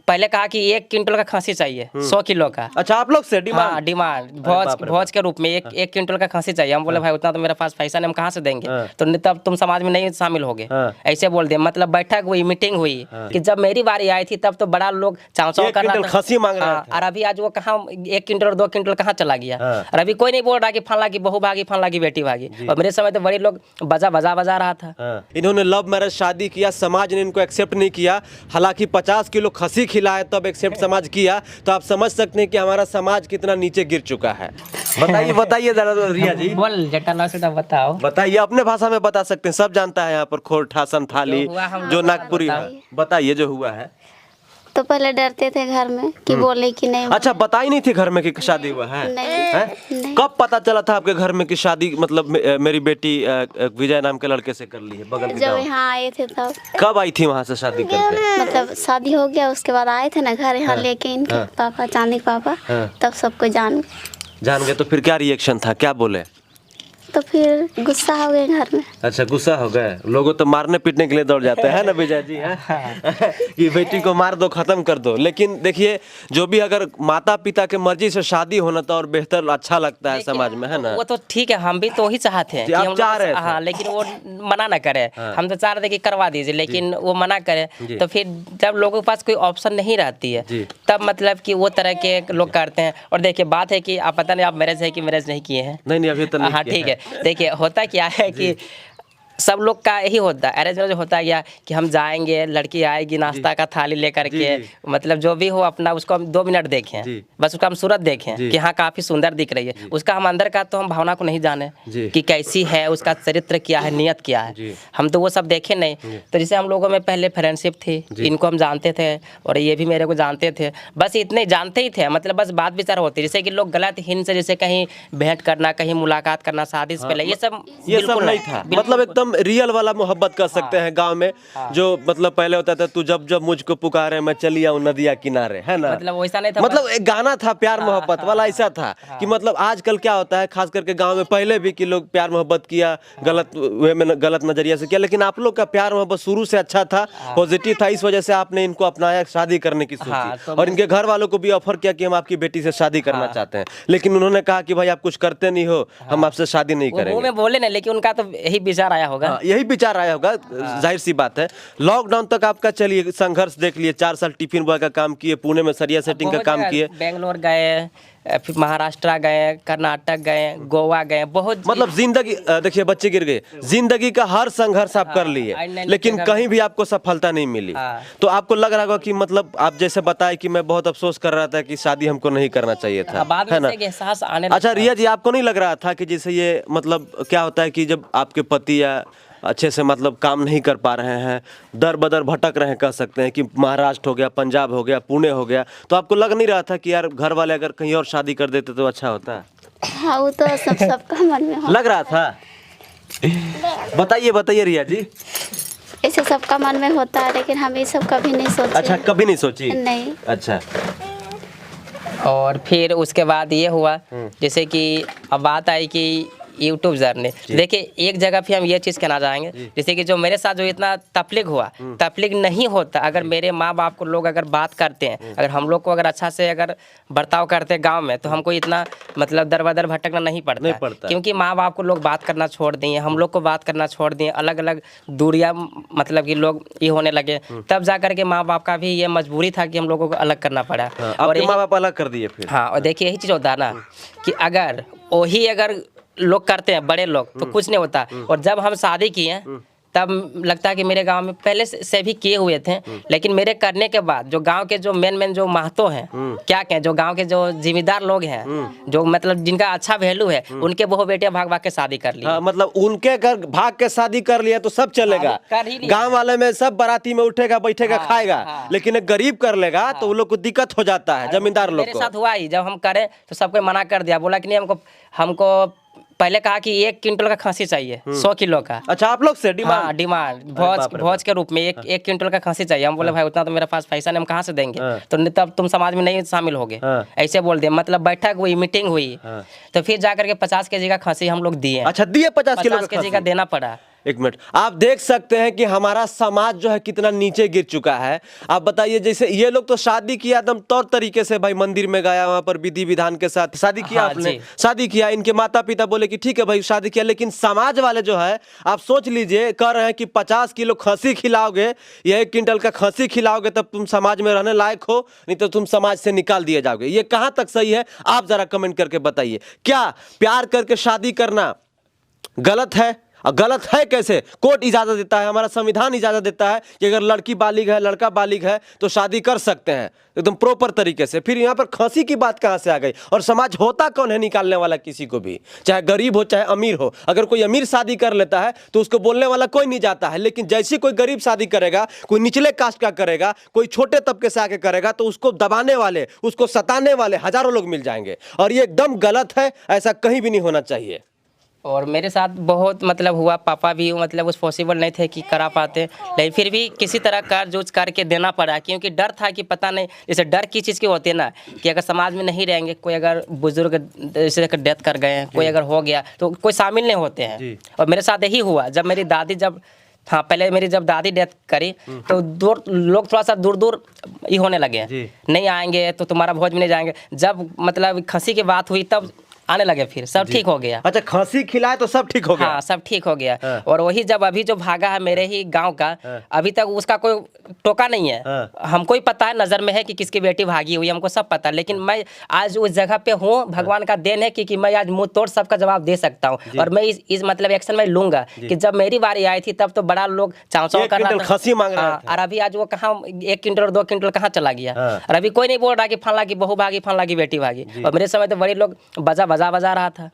पहले कहा कि 1 क्विंटल का खस्सी चाहिए 100 किलो का। अच्छा, आप लोग से डिमांड? हाँ, डिमांड भोज के रूप में 1 क्विंटल का खस्सी चाहिए। हम बोले भाई उतना तो मेरे पास पैसा नहीं, हम कहाँ से देंगे, तो तब तुम समाज में नहीं शामिल होगे, ऐसे बोल दिया। मतलब बैठक हुई, मीटिंग हुई कि जब मेरी बारी आई थी तब तो बड़ा लोग चाव चाव कर रहा था, खस्सी मांग रहा था। और अभी आज वो कहाँ 1 क्विंटल और 2 क्विंटल कहाँ चला गया। और अभी कोई नहीं बोल रहा कि फला की बहू भागी, फला की बेटी भागी। और मेरे समय तो बड़े लोग बजा रहा था। इन्होंने लव मैरिज शादी किया, समाज ने इनको एक्सेप्ट नहीं किया। हालांकि 50 किलो खस्सी खिलाए तब एक्सेप्ट समाज किया। तो आप समझ सकते हैं कि हमारा समाज कितना नीचे गिर चुका है। बताइए जरा रिया जी, बोल जटा से तो बताओ। बताइए, अपने भाषा में बता सकते हैं, सब जानता है यहाँ पर खोरठा संथाली जो नागपुरी है। बताइए जो हुआ है। तो पहले डरते थे घर में कि बोले कि नहीं। अच्छा, बताई नहीं थी घर में कि शादी हुआ है? नहीं। कब पता चला था आपके घर में कि शादी, मतलब मेरी बेटी विजय नाम के लड़के से कर ली है बगल के जब गाँव? यहाँ आए थे तब। कब आई थी वहाँ से शादी करके? मतलब शादी हो गया उसके बाद आए थे ना घर, यहाँ लेके इनके पापा, चांदी के पापा, तब सबको जान गए। तो फिर क्या रिएक्शन था, क्या बोले? तो फिर गुस्सा हो गए घर में। अच्छा, गुस्सा हो गए। लोगों तो मारने पीटने के लिए दौड़ जाते हैं ना विजय जी, है कि बेटी को मार दो, खत्म कर दो। लेकिन देखिए, जो भी अगर माता पिता के मर्जी से शादी होना तो और बेहतर, अच्छा लगता है समाज में, है ना? वो तो ठीक है, हम भी तो वही चाहते हैं कि आप हम चाह रहे थे। हाँ, लेकिन वो मना ना करे। हम तो चाह रहे थे कि करवा दीजिए, लेकिन वो मना करे। तो फिर जब लोगों के पास कोई ऑप्शन नहीं रहती है तब मतलब कि वो तरह के लोग करते हैं। और देखिए, बात है कि आप पता नहीं आप मैरिज है कि मैरिज नहीं किए हैं। नहीं अभी तो नहीं। हाँ ठीक है। देखिए, होता क्या है कि सब लोग का यही होता है, अरेंज मैरिज होता गया कि हम जाएंगे, लड़की आएगी नाश्ता का थाली लेकर के, मतलब जो भी हो अपना उसको हम 2 मिनट देखें, बस उसका हम सूरत देखें कि हाँ काफी सुंदर दिख रही है। उसका हम अंदर का तो हम भावना को नहीं जाने कि कैसी है, उसका चरित्र क्या है, नियत क्या है, हम तो वो सब देखे नहीं। तो जैसे हम लोगों में पहले फ्रेंडशिप थी, इनको हम जानते थे और ये भी मेरे को जानते थे, बस इतने जानते ही थे। मतलब बस बात विचार होती, जैसे कि लोग गलत हिंद से जैसे कहीं भेंट करना, कहीं मुलाकात करना शादी से पहले, ये सब नहीं था। मतलब एकदम रियल वाला मोहब्बत कर सकते हैं गांव में। जो मतलब पहले होता था, तू जब जब मुझको पुकारे मैं चली आऊं नदिया किनारे, है ना? मतलब वैसा नहीं था। मतलब एक गाना था प्यार मोहब्बत वाला, ऐसा था कि मतलब आजकल क्या होता है, खास करके गांव में पहले भी कि लोग प्यार मोहब्बत किया, गलत वे में, गलत नजरिया से किया। लेकिन आप लोग का प्यार मोहब्बत शुरू से अच्छा था, पॉजिटिव था। इस वजह से आपने इनको अपनाया, शादी करने की सोची। और इनके घर वालों को भी ऑफर किया कि हम आपकी बेटी से शादी करना चाहते हैं। लेकिन उन्होंने कहा कि भाई आप कुछ करते नहीं हो, हम आपसे शादी नहीं करेंगे। वो बोले नहीं, लेकिन उनका तो यही विचार आया होगा। यही विचार आया होगा, जाहिर सी बात है। लॉकडाउन तक आपका चलिए संघर्ष देख लिए, 4 साल टिफिन बॉय का काम किए, पुणे में सरिया सेटिंग का काम किए, बेंगलोर गए, फिर महाराष्ट्र गए, कर्नाटक गए, गोवा गए, बहुत मतलब जिंदगी, देखिए बच्चे गिर गए, जिंदगी का हर संघर्ष आप कर लिए, लेकिन कहीं भी आपको सफलता नहीं मिली। तो आपको लग रहा होगा कि मतलब आप जैसे बताए कि मैं बहुत अफसोस कर रहा था कि शादी हमको नहीं करना चाहिए था, है ना? एहसास आने अच्छा रिया जी, आपको नहीं लग रहा था कि जैसे ये मतलब क्या होता है कि जब आपके पति या अच्छे से मतलब काम नहीं कर पा रहे हैं, दर बदर भटक रहे हैं, कह सकते हैं कि महाराष्ट्र हो गया, पंजाब हो गया, पुणे हो गया, तो आपको लग नहीं रहा था कि यार घर वाले अगर कहीं और शादी कर देते तो अच्छा होता? हाँ, वो तो सबका मन में लग रहा था। बताइए रिया जी। ऐसे सबका मन में होता है, लेकिन हम ये सब कभी नहीं सोचे। अच्छा, कभी नहीं सोची? नहीं। अच्छा। और फिर उसके बाद ये हुआ, जैसे कि अब बात आई कि यूट्यूब जर्नी। देखिए, एक जगह पे हम ये चीज़ कहना चाहेंगे, जैसे कि जो मेरे साथ जो इतना तफलीग हुआ, तफलीग नहीं होता अगर मेरे माँ बाप को लोग अगर बात करते हैं, अगर हम लोग को अगर अच्छा से अगर बर्ताव करते हैं गांव में, तो हमको इतना मतलब दर बदर भटकना नहीं पड़ता। क्योंकि माँ बाप को लोग बात करना छोड़ दिए, हम लोग को बात करना छोड़ दिए, अलग अलग दूरियाँ मतलब कि लोग ये होने लगे, तब जा करके माँ बाप का भी ये मजबूरी था कि हम लोगों को अलग करना पड़ा। और माँ बाप अलग कर दिए फिर। हाँ, और देखिए यही चीज़ होता है ना कि अगर वही अगर लोग करते हैं बड़े लोग तो कुछ नहीं होता। और जब हम शादी किए तब लगता है कि मेरे गांव में पहले से भी किए हुए थे, लेकिन मेरे करने के बाद जो गांव के जो मेन जो महतो हैं, क्या कहें, जो गांव के जो जिम्मेदार लोग हैं, जो मतलब जिनका अच्छा वैल्यू है, उनके बहु बेटे भाग भाग के शादी कर लिया। मतलब उनके घर भाग के शादी कर लिया तो सब चलेगा, गांव वाले में सब बाराती में उठेगा बैठेगा खाएगा, लेकिन एक गरीब कर लेगा तो उन लोग को दिक्कत हो जाता है, जमींदार लोग को। मेरे साथ हुआ ही, जब हम करें तो सबको मना कर दिया, बोला कि नहीं, हमको पहले कहा कि 1 क्विंटल का खस्सी चाहिए 100 किलो का। अच्छा, आप लोग से डिमांड? हाँ, डिमांड भोज के रूप में 1 क्विंटल का खस्सी चाहिए। हम बोले भाई उतना तो मेरे पास पैसा नहीं, हम कहाँ से देंगे, तो तब तुम समाज में नहीं शामिल होगे, ऐसे बोल दिया। मतलब बैठक हुई, मीटिंग हुई, तो फिर जाकर के 50 kg का खस्सी हम लोग दिए। अच्छा, दिए 50 kg का देना पड़ा। एक मिनट, आप देख सकते हैं कि हमारा समाज जो है कितना नीचे गिर चुका है। आप बताइए, जैसे ये लोग तो शादी किया एकदम तौर तरीके से, भाई मंदिर में गया, वहां पर विधि विधान के साथ शादी किया। हाँ, आपने जी। शादी किया, इनके माता पिता बोले कि ठीक है भाई शादी किया, लेकिन समाज वाले जो है, आप सोच लीजिए, कह रहे हैं कि 50 किलो खस्सी खिलाओगे या 1 क्विंटल का खस्सी खिलाओगे तब तुम समाज में रहने लायक हो, नहीं तो तुम समाज से निकाल दिए जाओगे। ये कहां तक सही है, आप जरा कमेंट करके बताइए। क्या प्यार करके शादी करना गलत है? और गलत है कैसे? कोर्ट इजाजत देता है, हमारा संविधान इजाजत देता है कि अगर लड़की बालिग है, लड़का बालिग है तो शादी कर सकते हैं एकदम प्रॉपर तरीके से। फिर यहाँ पर खंसी की बात कहाँ से आ गई? और समाज होता कौन है निकालने वाला किसी को भी, चाहे गरीब हो चाहे अमीर हो। अगर कोई अमीर शादी कर लेता है तो उसको बोलने वाला कोई नहीं जाता है, लेकिन जैसे कोई गरीब शादी करेगा, कोई निचले कास्ट का करेगा, कोई छोटे तबके से आके करेगा, तो उसको दबाने वाले, उसको सताने वाले हजारों लोग मिल जाएंगे। और ये एकदम गलत है, ऐसा कहीं भी नहीं होना चाहिए। और मेरे साथ बहुत मतलब हुआ, पापा भी मतलब उस पॉसिबल नहीं थे कि करा पाते, लेकिन फिर भी किसी तरह कर जूझ करके देना पड़ा, क्योंकि डर था कि पता नहीं, जैसे डर की चीज़ की होती है ना, कि अगर समाज में नहीं रहेंगे, कोई अगर बुजुर्ग जैसे डेथ कर गए हैं, कोई अगर हो गया तो कोई शामिल नहीं होते हैं। और मेरे साथ यही हुआ, जब मेरी दादी हाँ पहले मेरी जब दादी डेथ करी तो दूर लोग थोड़ा सा दूर दूर ही होने लगे, नहीं आएंगे तो तुम्हारा भोज में नहीं जाएंगे। जब मतलब खंसी की बात हुई तब आने लगे, फिर सब ठीक हो गया। अच्छा, खंसी खिलाए तो सब ठीक हो गया? हाँ, सब ठीक हो गया। और वही जब अभी जो भागा है मेरे ही गांव का, अभी तक उसका कोई टोका नहीं है। हमको ही पता है, नजर में है कि किसकी बेटी भागी हुई, हमको सब पता। लेकिन मैं आज उस जगह पे हूँ, भगवान का देन है कि मैं आज मुंह तोड़ सबका जवाब दे सकता हूँ। और मैं इस मतलब एक्शन में लूंगा कि जब मेरी बारी आई थी तब तो बड़ा लोग चाव चाव कर रहा था, खंसी मांग रहा था। और अभी आज वो कहाँ 1 क्विंटल और 2 क्विंटल कहाँ चला गया। और अभी कोई नहीं बोल रहा कि फला की बहू भागी, फला की बेटी भागी। और मेरे समय तो बड़े लोग बजा रहा था।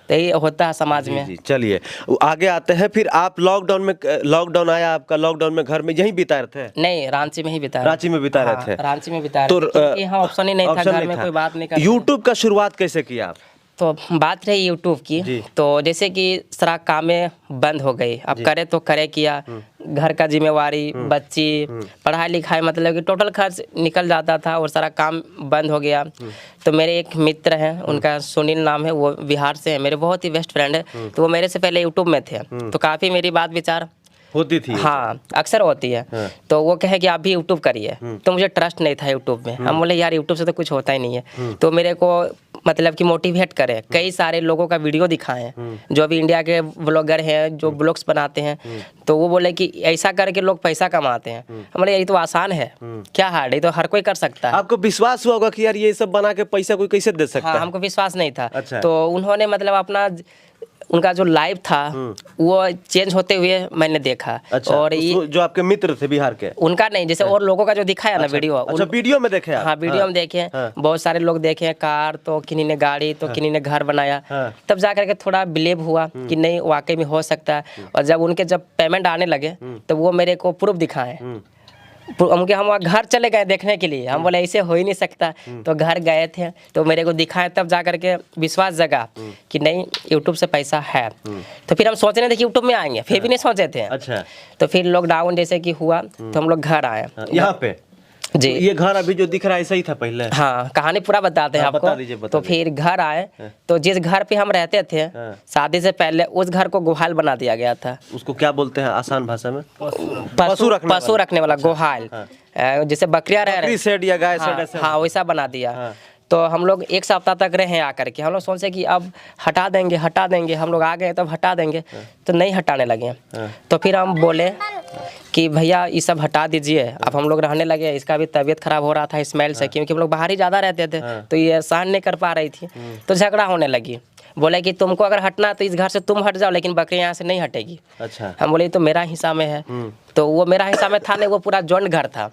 तो यही होता है समाज में। चलिए आगे आते हैं। फिर आप लॉकडाउन आया आपका, लॉकडाउन में घर में यहीं बिता रहे थे? नहीं, रांची में ही बिता रांची में बिता रहे थे? रांची में बिता रहे थे, क्योंकि यहाँ ऑप्शन ही नहीं था, घर में कोई बात नहीं कर। यूट्यूब का शुरुआत कैसे किया आप? तो बात रही यूट्यूब की, तो जैसे कि सारा कामें बंद हो गई, अब करे तो करे किया, घर का जिम्मेवारी, बच्ची, पढ़ाई लिखाई, मतलब कि टोटल खर्च निकल जाता था और सारा काम बंद हो गया। तो मेरे एक मित्र हैं, उनका सुनील नाम है, वो बिहार से है, मेरे बहुत ही बेस्ट फ्रेंड है। तो वो मेरे से पहले यूट्यूब में थे, तो काफ़ी मेरी बात विचार होती थी। हाँ, अक्सर होती है। तो वो कहे कि आप भी यूट्यूब करिए। तो मुझे ट्रस्ट नहीं था यूट्यूब में। हम बोले यार यूट्यूब से तो कुछ होता ही नहीं है। तो मेरे को मतलब कि मोटिवेट करे, कई सारे लोगों का वीडियो दिखाएं, जो अभी इंडिया के ब्लॉगर हैं, जो ब्लॉग्स बनाते हैं। तो वो बोले कि ऐसा करके लोग पैसा कमाते हैं। हम बोले ये तो आसान है, क्या हार्ड है, तो हर कोई कर सकता है। आपको विश्वास हुआ होगा कि यार ये सब बना के पैसा कोई कैसे दे सकता है? हाँ, हमको विश्वास नहीं था। अच्छा। तो उन्होंने मतलब अपना उनका जो लाइव था वो चेंज होते हुए मैंने देखा। अच्छा, और ये जो आपके मित्र थे बिहार के, उनका नहीं, जैसे और लोगों का जो दिखाया ना वीडियो। अच्छा, वीडियो में देखे आप? हाँ, वीडियो में देखे। बहुत सारे लोग देखे, कार तो किन्हीं ने गाड़ी, तो किन्हीं ने घर बनाया। तब जा करके थोड़ा बिलीव हुआ कि नहीं वाकई में हो सकता है। और जब उनके जब पेमेंट आने लगे तो वो मेरे को प्रूफ दिखाए। उनके हम वहाँ घर चले गए देखने के लिए, हम बोले ऐसे हो ही नहीं सकता। तो घर गए थे तो मेरे को दिखाए, तब जा करके विश्वास जगा कि नहीं यूट्यूब से पैसा है। तो फिर हम सोच रहे थे कि यूट्यूब में आएंगे, फिर भी नहीं सोचे थे। अच्छा। तो फिर लॉकडाउन जैसे कि हुआ तो हम लोग घर आए यहाँ पे जी। ये घर अभी जो दिख रहा है ऐसा ही था पहले? हाँ, कहानी पूरा बताते हैं आपको। बता दीजिए, बता तो फिर घर आए तो जिस घर पे हम रहते थे शादी से पहले, उस घर को गोहाल बना दिया गया था। उसको क्या बोलते हैं आसान भाषा में? पशु रखने वाला गोहाल, जैसे बकरियां रह रहे, शेड या गाय शेड ऐसे? हाँ, वैसा बना दिया। तो हम लोग 1 सप्ताह तक रहे आकर के। हम लोग सोचे कि अब हटा देंगे। हम लोग आ गए तब हटा देंगे, तो नहीं हटाने लगे। तो फिर हम बोले कि भैया ये सब हटा दीजिए। अब हम लोग रहने लगे, इसका भी तबीयत खराब हो रहा था स्मेल से, क्योंकि हम लोग बाहर ही ज़्यादा रहते थे, तो ये सहन नहीं कर पा रही थी। तो झगड़ा होने लगी। बोले कि तुमको अगर हटना तो इस घर से तुम हट जाओ, लेकिन बकरी यहाँ से नहीं हटेगी। अच्छा। हम बोले तो मेरा हिस्सा में है। तो वो मेरा हिस्सा में था नहीं, वो पूरा जॉइंट घर था।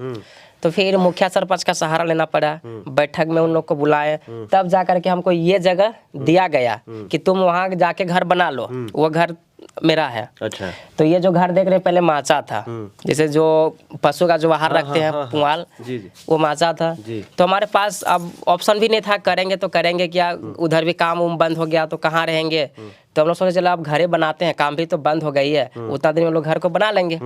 तो फिर मुखिया सरपंच का सहारा लेना पड़ा, बैठक में उन लोग को बुलाए, तब जा करके हमको ये जगह दिया गया कि तुम वहाँ जाके घर बना लो, वो घर मेरा है। अच्छा। तो ये जो घर देख रहे हैं पहले माचा था, जैसे जो पशु का जो बाहर रखते हैं पुआल, वो माचा था। तो हमारे पास अब ऑप्शन भी नहीं था, करेंगे तो करेंगे क्या, उधर भी काम बंद हो गया तो कहाँ रहेंगे। तो हम लोग सोचे चलो अब घरे बनाते हैं, काम भी तो बंद हो गई है, उतना दिन में हम लोग घर को बना लेंगे।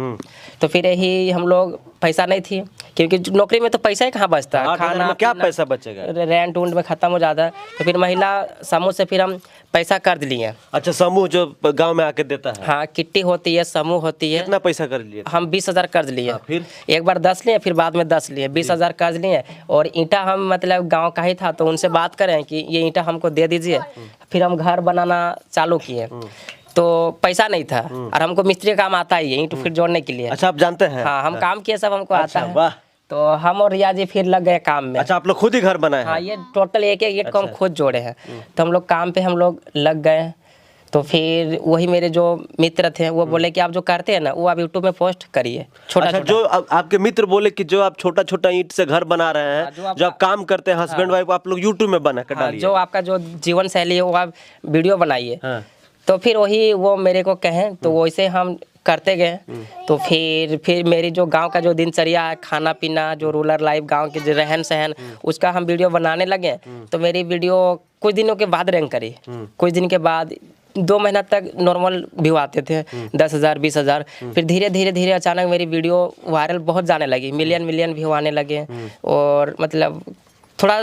तो फिर यही हम लोग, पैसा नहीं थी क्योंकि नौकरी में तो पैसा ही कहाँ बचता है, 8,000 में क्या पैसा बचेगा? रेंट उंट में खत्म हो जाता है। तो फिर महिला समूह से फिर हम पैसा कर्ज लिए। अच्छा, समूह जो गांव में आके देता है? हाँ, किट्टी होती है, समूह होती है। कितना पैसा कर लिए? हम 20,000 कर्ज लिए। फिर एक बार 10 लिए, फिर बाद में 10 लिए, 20,000 कर्ज लिए। और ईंटा हम मतलब गांव का ही था, तो उनसे बात करें कि ये ईंटा हमको दे दीजिए। फिर हम घर बनाना चालू किए, तो पैसा नहीं था और हमको मिस्त्री का काम आता ही है, ईंट फिर जोड़ने के लिए। अच्छा, आप जानते हैं? हाँ, हम काम किए, सब हमको आता है। वाह। तो हम और रिया जी फिर लग गए काम में। अच्छा, आप लोग खुद ही घर बनाए हैं? हाँ, ये टोटल एक एक ईंट को हम खुद जोड़े हैं। तो हम लोग काम पे हम लोग लग गए। तो फिर वही मेरे जो मित्र थे वो बोले कि आप जो करते हैं ना वो आप यूट्यूब में पोस्ट करिए, छोटा अच्छा, छोटा। जो आपके मित्र बोले कि जो आप छोटा छोटा ईंट से घर बना रहे हैं, जो आप काम करते हैं हस्बैंड वाइफ, आप लोग यूट्यूब में बना कर हाँ, डालिए। जो आपका जो जीवन शैली है वो आप वीडियो बनाइए। हाँ। तो फिर वही वो मेरे को कहें, तो वैसे हम करते गए। तो फिर मेरी जो गांव का जो दिनचर्या है, खाना पीना, जो रूरल लाइफ, गांव के जो रहन सहन, उसका हम वीडियो बनाने लगे। तो मेरी वीडियो कुछ दिनों के बाद रैंक करी। कुछ दिन के बाद 2 महीना तक नॉर्मल व्यू आते थे, 10,000 20,000। फिर धीरे धीरे धीरे अचानक मेरी वीडियो वायरल बहुत जाने लगी, मिलियन व्यू आने लगे। और मतलब थोड़ा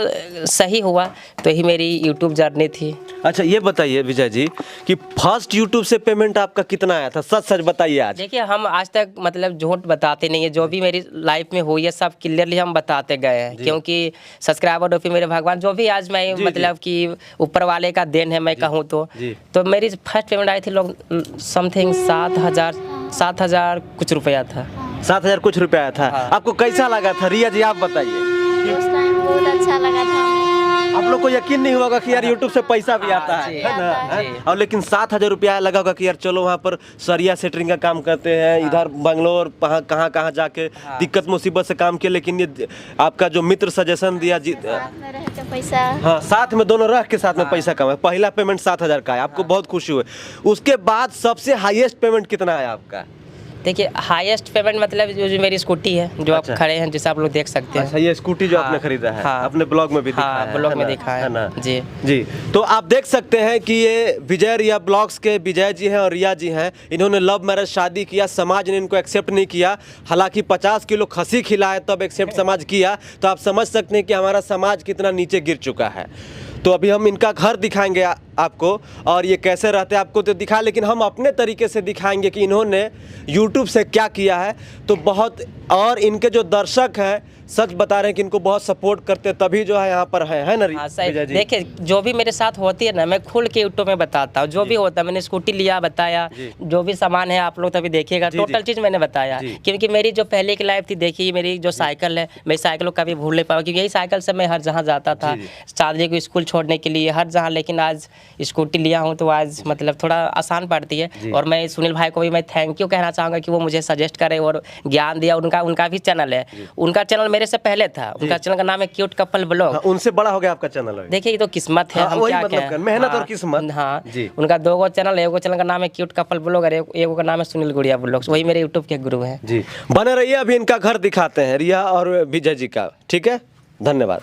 सही हुआ। तो यही मेरी यूट्यूब जर्नी थी। अच्छा, ये बताइए विजय जी कि फर्स्ट यूट्यूब से पेमेंट आपका कितना आया था? सच सच बताइए आज। देखिए, हम आज तक मतलब झूठ बताते नहीं है, जो भी मेरी लाइफ में हुई है सब क्लियरली हम बताते गए हैं। क्योंकि सब्सक्राइबर और फिर मेरे भगवान जो भी आज मैं मतलब कि ऊपर वाले का देन है, मैं कहूँ तो मेरी फर्स्ट पेमेंट आई थी लोग समथिंग 7,000 कुछ रुपया था। 7,000 कुछ रुपया आया था। हाँ। आपको कैसा लगा था? रिया जी आप बताइए। उस टाइम बहुत अच्छा लगा था। आप लोग को यकीन नहीं होगा कि यार यूट्यूब से पैसा भी आता जी, है ना? आता है। और लेकिन 7,000 रुपया लगा होगा कि यार चलो वहाँ पर सरिया सेटरिंग का काम करते हैं, इधर बंगलोर कहाँ जाके दिक्कत मुसीबत से काम किया। लेकिन ये आपका जो मित्र सजेशन दिया जी, साथ में रह के पैसा। हाँ, साथ में दोनों रह के साथ में पैसा कमाए। पहला पेमेंट 7,000 का है, आपको बहुत खुशी हुई। उसके बाद सबसे हाईएस्ट पेमेंट कितना आया आपका? देखिए, हाईएस्ट पेमेंट मतलब जो मेरी स्कूटी है, जो आप खड़े हैं, जिसे आप लोग देख सकते हैं। अच्छा, ये स्कूटी जो हाँ, आपने खरीदा है, हाँ, अपने ब्लॉग में भी दिखा हाँ, है, ब्लॉग है में ना? दिखा है ना? जी। जी, तो आप देख सकते हैं कि ये विजय रिया ब्लॉग्स के विजय जी हैं और रिया जी हैं। इन्होंने लव मैरिज शादी किया, समाज ने इनको एक्सेप्ट नहीं किया। हालांकि 50 किलो खसी खिलाए तब एक्सेप्ट समाज किया। तो आप समझ सकते हैं कि हमारा समाज कितना नीचे गिर चुका है। तो अभी हम इनका घर दिखाएंगे आपको, और ये कैसे रहते हैं आपको तो दिखा, लेकिन हम अपने तरीके से दिखाएंगे कि इन्होंने YouTube से क्या किया है। तो बहुत, और इनके जो दर्शक हैं सच बता रहे हैं कि इनको बहुत सपोर्ट करते हैं, तभी जो है यहाँ पर है ना हाँ, सही। विजय जी? देखिए, जो भी मेरे साथ होती है ना, मैं खुल के यूट्यूब में बताता हूँ। जो भी होता है, मैंने स्कूटी लिया बताया, जो भी सामान है आप लोग तभी देखिएगा, टोटल चीज़ मैंने बताया। क्योंकि मेरी जो पहले की लाइफ थी, देखिए मेरी जो साइकिल है, मैं साइकिल को कभी भूल नहीं पाऊँ, क्योंकि यही साइकिल से मैं हर जहाँ जाता था, शादी को स्कूल छोड़ने के लिए, हर जहाँ। लेकिन आज स्कूटी लिया हूँ तो आज मतलब थोड़ा आसान पड़ती है। और मैं सुनील भाई को भी मैं थैंक यू कहना चाहूँगा कि वो मुझे सजेस्ट करे और ज्ञान दिया। उनका भी चैनल है, उनका चैनल मेरे से पहले था। उनका चैनल का नाम है क्यूट कपल ब्लॉग। हाँ, उनसे बड़ा हो गया आपका चैनल अभी। देखिए, ये तो किस्मत है। हाँ, हम वही क्या मतलब कहें, मेहनत हाँ, और किस्मत। हाँ जी। उनका 2 चैनल है, एक चैनल का नाम है क्यूट कपल ब्लॉग और एक का नाम है सुनील गुड़िया ब्लॉग्स। वही मेरे यूट्यूब के गुरु हैं। जी, बने रहिए, अभी इनका घर दिखाते हैं, रिया और विजय जी का। ठीक है, धन्यवाद।